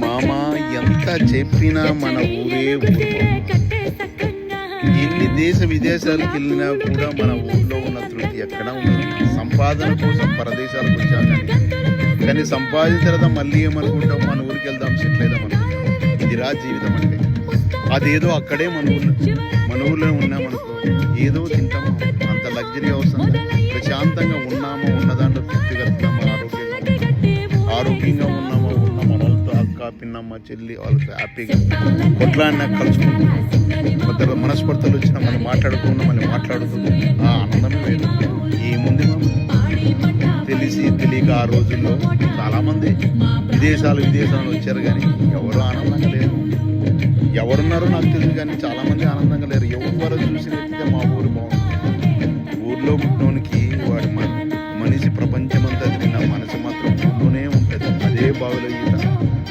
మామ ఎంత చెప్పినా మన ఊరే ఊరు. ఎన్ని దేశ విదేశాలకు వెళ్ళినా కూడా మన ఊళ్ళో ఉన్న తృప్తి ఎక్కడ ఉండదు. సంపాదన కోసం పరదేశాలకు వచ్చాం కానీ సంపాదించిన తర్వాత మళ్ళీ ఏమనుకుంటాం, మన ఊరికి వెళ్దాం, సెటిల్ అయిదాం అనుకుంటాం. ఇది రా జీవితం అంటే. అదేదో అక్కడే మన ఊళ్ళో ఉన్నామనుకో, ఏదో తింటాము, అంత లగ్జరీ అవసరం, ప్రశాంతంగా ఉన్నామో, ఉన్నదాంట్లో తృప్తి కలుగుతామో, ఆరోగ్యంగా ఉన్నామో, ఉన్న మనలతో అక్క పిన్నమ్మ చెల్లి వాళ్ళతో హ్యాపీగా కొట్లాడినా కలుసుకుంటాం. కొత్తగా మనస్పర్ధలు వచ్చినా మనం మాట్లాడుకుంటూ ఆ ఆనందమే వేరు. ఏముంది తెలిసి తెలియక ఆ రోజుల్లో చాలామంది విదేశాలు వచ్చారు కానీ ఎవరు ఆనందంగా లేరు. ఎవరున్నారో నాకు తెలియదు కానీ చాలామంది ఆనందంగా లేరు. ఎవరు చూసినట్లయితే మా ఊరు బాగుంది. ఊర్లో పుట్టినోనికి వాడి మనిషి ప్రపంచమంతా తిరిగిన మనసు మాత్రం ఊళ్ళోనే ఉంటుంది. అదే బాగులేదు.